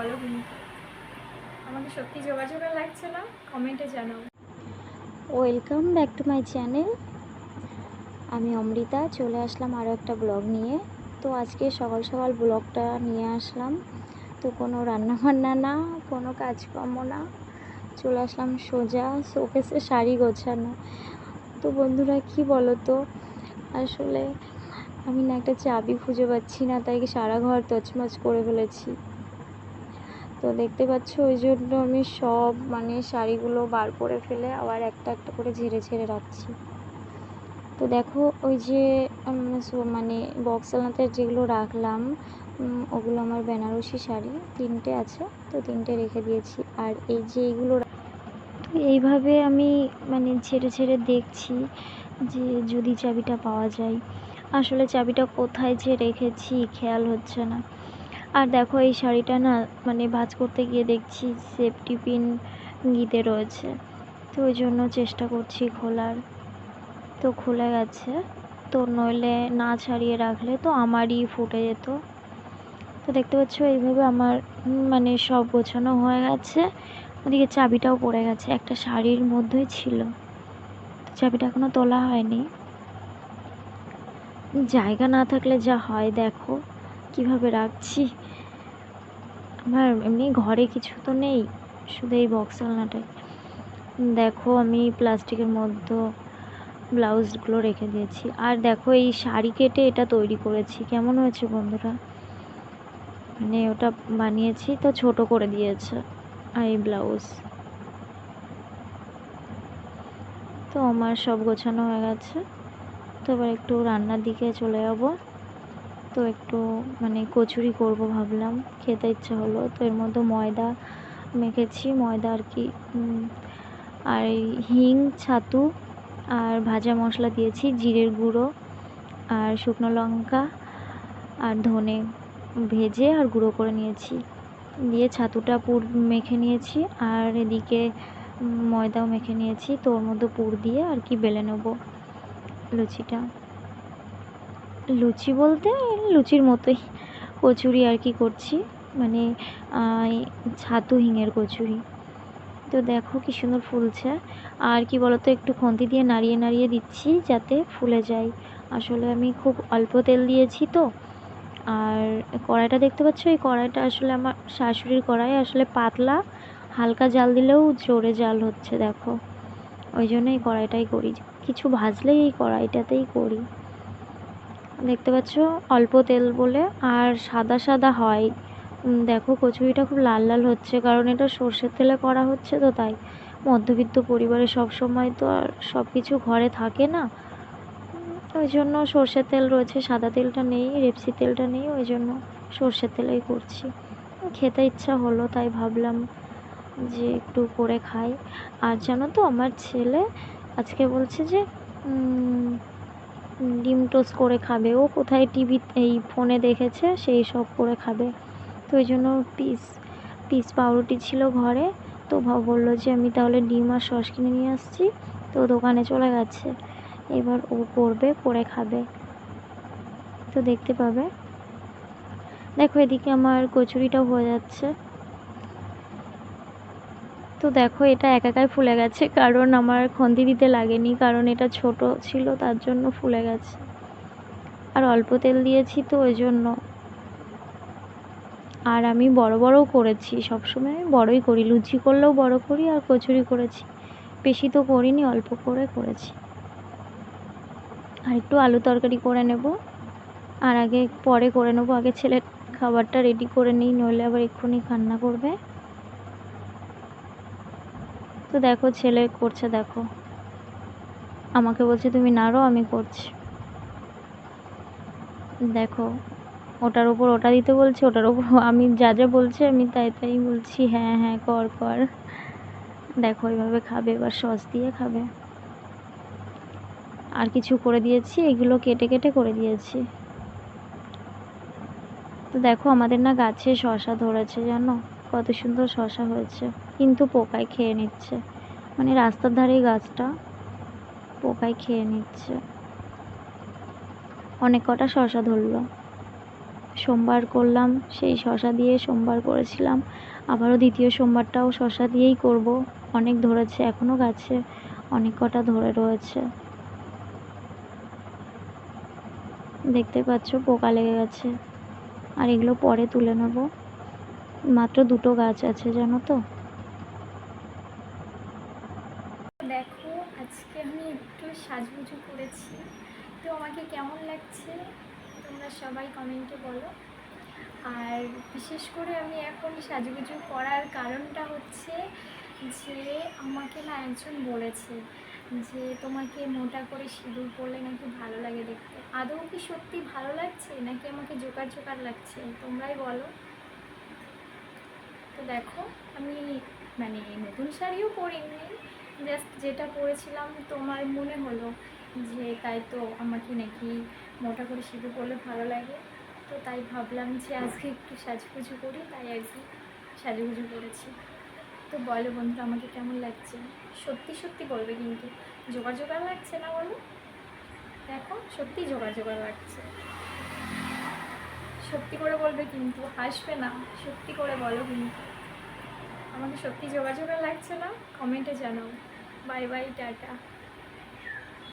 বলো কিন্তু, আমাকে সত্যি যোগাযোগ লাগছে না, কমেন্টে জানাও। Welcome back to my channel. আমি অমৃতা চলে আসলাম আরও একটা ব্লগ নিয়ে। তো আজকে সকাল সকাল ব্লগটা নিয়ে আসলাম। তো কোনো রান্নাবান্না না, কোনো কাজকর্ম না, চলে আসলাম সোজা শোকেসে শাড়ি গোছানো। তো বন্ধুরা কি বলো তো, আসলে আমি না একটা চাবি খুঁজে পাচ্ছি না, তাই সারা ঘর তছমছ করে ফেলেছি। তো দেখতে পাচ্ছ, ওই জন্য আমি সব শাড়িগুলো বার করে ফেলে আবার একটা একটা করে ঝেড়ে ঝেড়ে রাখছি। তো দেখো ওই যে বক্স আলনাতে যেগুলো রাখলাম, ওগুলো আমার বেনারসি শাড়ি 3টে আছে, তো 3টে রেখে দিয়েছি। আর এই যে এইগুলো, তো এইভাবে আমি ঝেড়ে ঝেড়ে দেখছি যে যদি চাবিটা পাওয়া যায়। আসলে চাবিটা কোথায় যে রেখেছি খেয়াল হচ্ছে না। আর দেখো এই শাড়িটা না ভাঁজ করতে গিয়ে দেখছি সেফটি পিন গিঁথে রয়েছে, তো ওই জন্য চেষ্টা করছি খোলার। তো খুলে গেছে, তো নইলে না ছাড়িয়ে রাখলে তো আমারই ফুটে যেত। তো দেখতে পাচ্ছ এইভাবে আমার সব গোছানো হয়ে গেছে। ওদিকে চাবিটাও পড়ে গেছে, একটা শাড়ির মধ্যেই ছিল, তো চাবিটা এখনো তোলা হয়নি। জায়গা না থাকলে যা হয় দেখো কিভাবে রাখছি। আমার এমনি ঘরে কিছু তো নেই, শুধু এই বক্স আলনাটাই। দেখো আমি প্লাস্টিকের মধ্যে ব্লাউজগুলো রেখে দিয়েছি। আর দেখো এই শাড়ি কেটে এটা তৈরি করেছি, কেমন হয়েছে বন্ধুরা? ওটা বানিয়েছি তো ছোট করে দিয়েছে। আর এই ব্লাউজ, তো আমার সব গোছানো হয়ে গেছে। তো এবার একটু রান্নার দিকে চলে যাব। তো একটু কচুরি করব ভাবলাম, খেতে ইচ্ছা হলো, তো এর মধ্যে ময়দা মেখেছি, ময়দা আর কি, আর হিং, ছাতু আর ভাজা মশলা দিয়েছি, জিরের গুঁড়ো আর শুকনো লঙ্কা আর ধনে ভেজে আর গুঁড়ো করে নিয়েছি, দিয়ে ছাতুটা পুর মেখে নিয়েছি। আর এদিকে ময়দাও মেখে নিয়েছি, তো ওর মধ্যে পুর দিয়ে আর কি বেলে নেব লুচিটা। লুচি বলতে লুচির মতোই কচুরি আর কি করছি, মানে ছাতু হিঙের কচুরি। তো দেখো কি সুন্দর ফুলছে। আর কি বলতো, একটু খুন্তি দিয়ে নাড়িয়ে নাড়িয়ে দিচ্ছি যাতে ফুলে যায়। আসলে আমি খুব অল্প তেল দিয়েছি তো। আর কড়াইটা দেখতে পাচ্ছ, এই কড়াইটা আসলে আমার শাশুড়ির কড়াই, আসলে পাতলা, হালকা জাল দিলেও জোরে জাল হচ্ছে দেখো। ওই জন্য এই কড়াইটাই করি, কিছু ভাজলেই এই কড়াইটাতেই করি। দেখতে পাচ্ছ অল্প তেল বলে আর সাদা সাদা হয়। দেখো কচুরিটা খুব লাল লাল হচ্ছে, কারণ এটা সর্ষের তেলে করা হচ্ছে, তো তাই। মধ্যবিত্ত পরিবারে সব সময় তো আর সব কিছু ঘরে থাকে না, ওই জন্য সর্ষের তেল রয়েছে, সাদা তেলটা নেই, রেপসি তেলটা নেই, ওই জন্য সর্ষের তেলেই করছি। খেতে ইচ্ছা হলো তাই ভাবলাম যে একটু করে খাই। আর জানো তো, আমার ছেলে আজকে বলছে যে ডিম টোস্ট করে খাবে, ও কোথায় টিভি এই ফোনে দেখেছে সেই সব করে খাবে। তো ওই জন্য পিস পিস পাউরুটি ছিল ঘরে, তো বললো যে আমি তাহলে ডিম আর সস কিনে নিয়ে আসছি, তো দোকানে চলে গেছে। এবার ও করবে, করে খাবে, তো দেখতে পাবে। দেখো এদিকে আমার কচুরিটাও হয়ে যাচ্ছে। তো দেখো এটা একাই ফুলে গেছে, কারণ আমার খন্তি দিতে লাগেনি, কারণ এটা ছোট ছিল তার জন্য ফুলে গেছে। আর অল্প তেল দিয়েছি তো ওই জন্য। আর আমি বড় বড়ও করেছি, সবসময় আমি বড়ই করি, লুচি করলেও বড় করি, আর কচুরি করেছি বেশি তো করিনি, অল্প করে করেছি। আর একটু আলু তরকারি করে নেব, আর আগে পরে করে নেবো, আগে ছেলের খাবারটা রেডি করে নিই, নইলে আবার এক্ষুনি কান্না করবে। তো দেখো ছেলে করছে, দেখো আমাকে বলছে তুমি নাড়ো, আমি করছি। দেখো ওটার উপর ওটা দিতে বলছে, ওটার উপর আমি যা যা বলছে আমি তাই তাই বলছি, হ্যাঁ হ্যাঁ কর কর। দেখো এইভাবে খাবে, এবার সস দিয়ে খাবে। আর কিছু করে দিয়েছি, এগুলো কেটে কেটে করে দিয়েছি। তো দেখো আমাদের না গাছে শশা ধরেছে, জানো কত সুন্দর শশা হয়েছে, কিন্তু পোকায় খেয়ে নিচ্ছে, রাস্তার ধারেই গাছটা, পোকায় খেয়ে নিচ্ছে। অনেক কটা শশা ধরলো, সোমবার করলাম, সেই শশা দিয়ে সোমবার করেছিলাম। আবারও দ্বিতীয় সোমবারটাও শশা দিয়েই করব। অনেক ধরেছে, এখনও গাছে অনেক কটা ধরে রয়েছে, দেখতে পাচ্ছ পোকা লেগে গেছে। আর এগুলো পরে তুলে নেব, মাত্র 2টো গাছ আছে জানো তো। দেখো আজকে আমি একটু সাজগুজু করেছি, তো আমাকে কেমন লাগছে তোমরা সবাই কমেন্টে বলো। আর বিশেষ করে আমি এখন সাজুগুজু করার কারণটা হচ্ছে যে আমাকে না একজন বলেছে যে তোমাকে মোটা করে সিঁদুর পরলে নাকি ভালো লাগে দেখতে। আদৌ কি সত্যি ভালো লাগছে নাকি আমাকে জোকার জোকার লাগছে তোমরাই বলো। তো দেখো আমি মানে নতুন শাড়িও পরিনি, জাস্ট যেটা পরেছিলাম তোমার মনে হলো যে তাই তো আমাকে নাকি মোটা করে সিঁদুর পরলে ভালো লাগে, তো তাই ভাবলাম যে আজকে একটু সাজুগুজু করি, তাই আর কি সাজুগুজু করেছি। তো বলো বন্ধুরা আমাকে কেমন লাগছে, সত্যি সত্যি বলবে কিন্তু, জোগাড় জোগাড় লাগছে না বলো। দেখো সত্যি জোগাড় জোগাড় লাগছে, সত্যি করে বলবে কিন্তু, হাসবে না, সত্যি করে বলো কিন্তু। আমাকে সত্যি জোগাড় জোগাড় লাগছে না, কমেন্টে জানাও। Bye bye, tata.